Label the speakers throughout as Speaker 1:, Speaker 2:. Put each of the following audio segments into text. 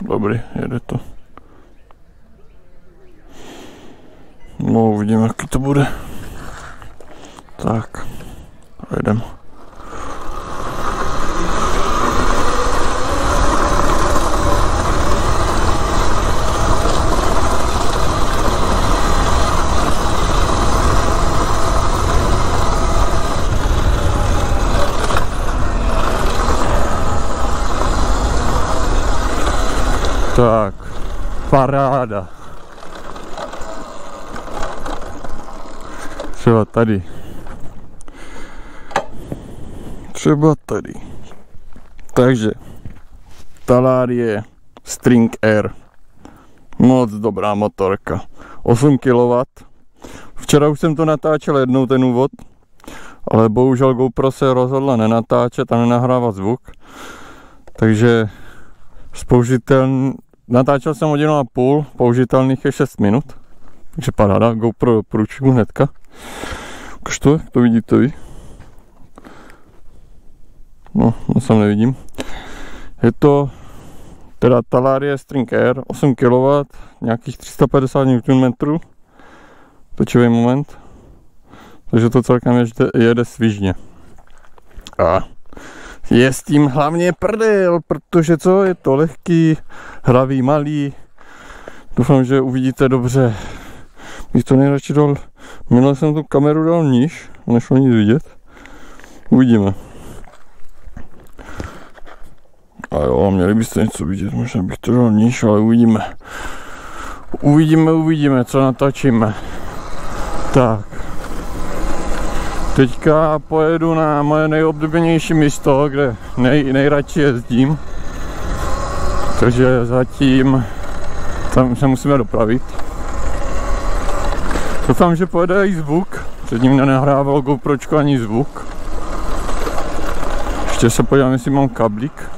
Speaker 1: Dobrý, jede to. No, uvidíme, jaký to bude. Tak, jedem. Tak, paráda. Třeba tady. Třeba tady. Takže, Talarie String Air. Moc dobrá motorka. 8 kW. Včera už jsem to natáčel jednou ten úvod, ale bohužel GoPro se rozhodla nenatáčet a nenahrávat zvuk. Takže natáčel jsem 1,5 hodiny, použitelných je 6 minut. Takže paráda, GoPro doporučuji hnedka. Ukaž to, jak to vidíte vy. No, sam nevidím. Je to teda Talarie String Air, 8 kW, nějakých 350 Nm. Točivý moment. Takže to celkem jede svižně. A je s tím hlavně prdel, protože co, je to lehký, hravý, malý. Doufám, že uvidíte dobře. Bych to nejradši dal, minule jsem tu kameru dal níž, nešlo nic vidět. Uvidíme. A jo, měli byste něco vidět, možná bych to dal níž, ale uvidíme. Uvidíme, co natočíme. Tak. Teďka pojedu na moje nejoblíbenější místo, kde nejradši jezdím. Takže zatím tam se musíme dopravit. Doufám, že pojede i zvuk. Předtím nenahrával GoPročko ani zvuk. Ještě se podívám, jestli mám kablík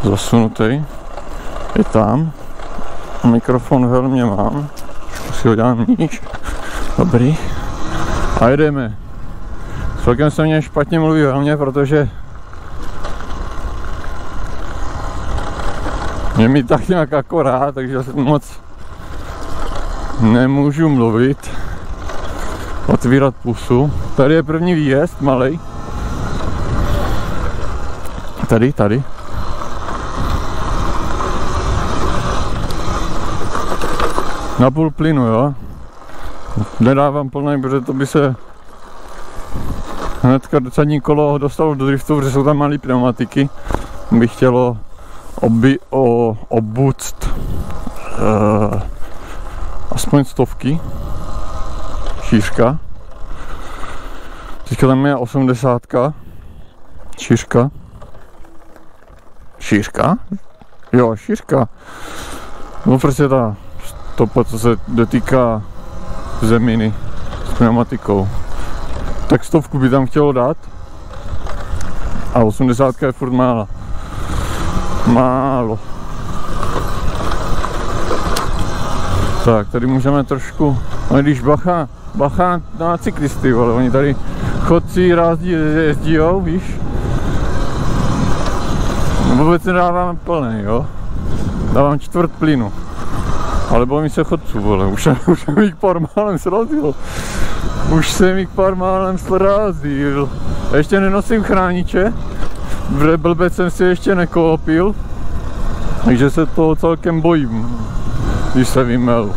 Speaker 1: zasunutý. Je tam. Mikrofon v helmě mám. Si ho dám níž. Dobrý. A jedeme. Celkem se mě špatně mluví o mě, protože je mi tak nějak akorát, takže moc nemůžu mluvit, otvírat pusu. Tady je první výjezd, malej. Tady. Na půl plynu, jo. Nedávám plný, protože to by se hnedka zadní kolo dostalo do driftu, protože jsou tam malé pneumatiky. By chtělo obuct aspoň 100 šířka. Teďka tam je 80 šířka. Šířka? Jo, šířka. No prostě ta stopa, co se dotýká zeminy s pneumatikou. Tak 100 by tam chtělo dát. A 80 je furt málo. Tak, tady můžeme trošku, ale když bacha na cyklisty, ale oni tady chodci jezdíjou, víš. Vůbec nedáváme plný, jo. Dávám čtvrt plynu. Ale bojím se chodců, vole, už jsem jich pár málem srazil. Ještě nenosím chrániče, blbec jsem si ještě nekoupil, takže se toho celkem bojím, když se vymelu.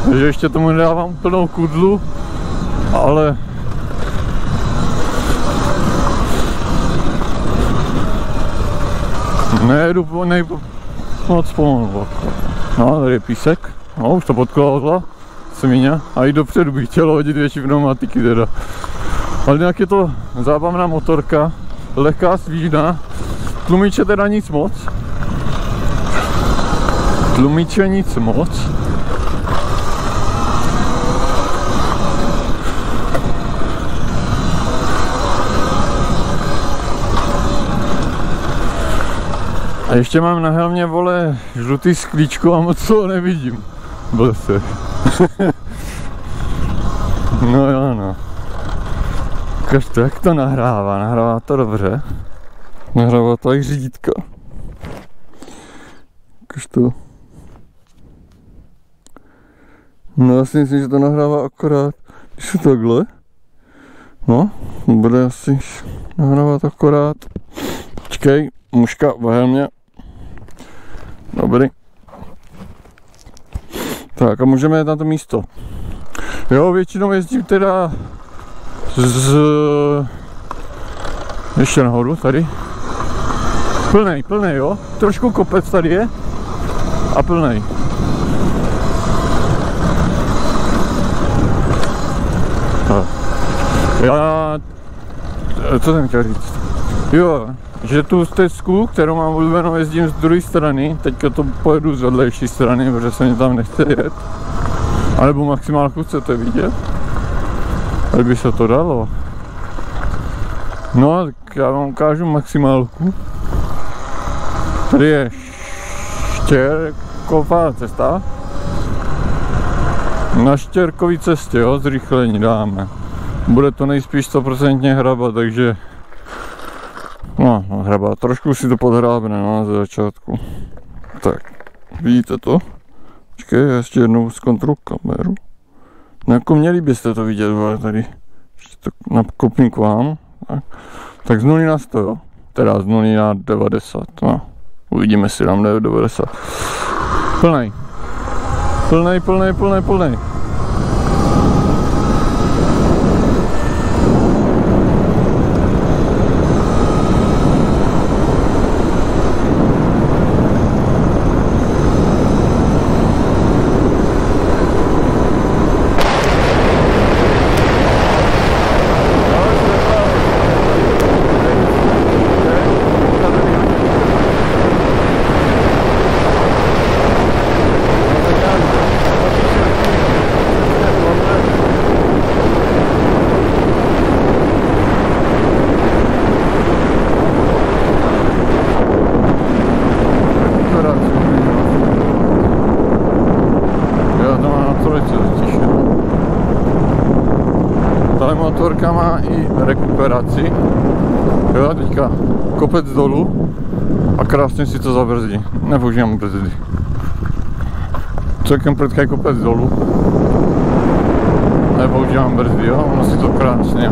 Speaker 1: Takže ještě tomu nedávám plnou kudlu, ale nejedu moc pomalu. No, tady je písek, no, už to podkladla svině a i dopředu bych chtěl hodit větší pneumatiky teda. Ale jinak je to zábavná motorka, lehká, svížná, tlumiče teda nic moc. A ještě mám na helmě, vole, žlutý sklíčko a moc toho nevidím. Blese. No jo, no. Ukaž to, jak to nahrává to dobře. Nahrává to jak řídítka. ukaž to. No já si myslím, že to nahrává akorát, když je takhle. No, bude asi nahrávat akorát. Počkej, mužka v helmě. Dobrý. Tak a můžeme jít na to místo. Jo, většinou jezdím teda ještě nahoru, tady. Plnej, jo. Trošku kopec tady je. A plnej. Já... Co jsem chtěl říct? Jo, že tu stezku, kterou mám oblíbenou, jezdím z druhé strany. Teďka to pojedu z vedlejší strany, protože se mě tam nechce jet. Alebo maximálku chcete vidět? Ale by se to dalo. No, tak já vám ukážu maximálku. Tady je štěrková cesta. Na štěrkové cestě, jo, zrychlení dáme. Bude to nejspíš 100% hrabat, takže... No, hrabat, trošku si to podhrábne, no, ze začátku. Tak, vidíte to? Počkej, já ještě jednou zkontroluji kameru. No jako měli byste to vidět, tady. Ještě to nakopím k vám. Tak z 0 na 100, jo. Teda z 0 na 90, no. Uvidíme, si dám 90. Plnej. Plnej. Tahle motorka má i rekuperaci. Jo, teďka kopec dolů a krásně si to zabrzdí. Nepoužívám brzdy. Celkem prudký kopec dolů. Nepoužívám brzdy, jo, ono si to krásně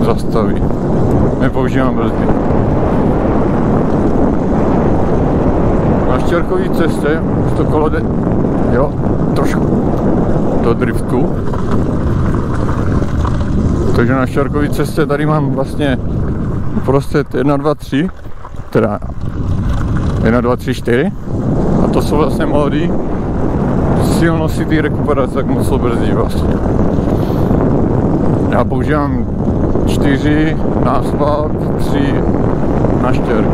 Speaker 1: zastaví. Nepoužívám brzdy. Na štěrkové cestě už to kolo jde, jo, trošku do driftu. Takže na štěrkové cestě tady mám vlastně uprostřed 1, 2, 3, teda 1, 2, 3, 4 a to jsou vlastně módy silnosti té rekuperace, jak moc to brzdí vlastně. Já používám 4 na asfalt, 3 na štěrk.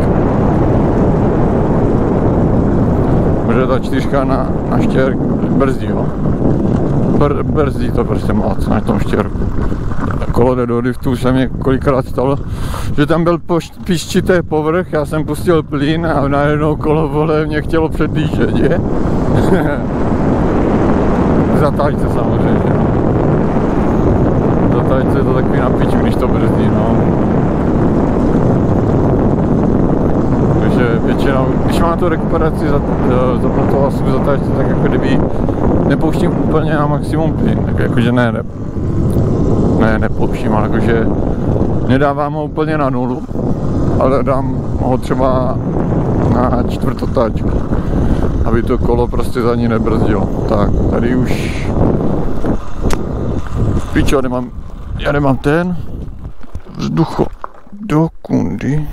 Speaker 1: Protože ta 4 na štěrk brzdí, jo. Brzdí to prostě moc na tom štěrku. Kolo jde do driftu, už se mě kolikrát stalo, že tam byl písčitý povrch, já jsem pustil plyn a najednou kolo vole mě chtělo předjíždět, je? Zatáčce samozřejmě. Zatáčce je to takový na piču, když to brzdí, no. Takže většinou, když má tu rekuperaci zapnutou asi zatáčce, tak jako kdyby nepouštím úplně na maximum plyn, tak jakože nepouštím, ale jakože nedávám ho úplně na 0, ale dám ho třeba na čtvrtotáčku, aby to kolo prostě za ní nebrzdilo. Tak, tady už pičo, já nemám ten vzducho do kundy.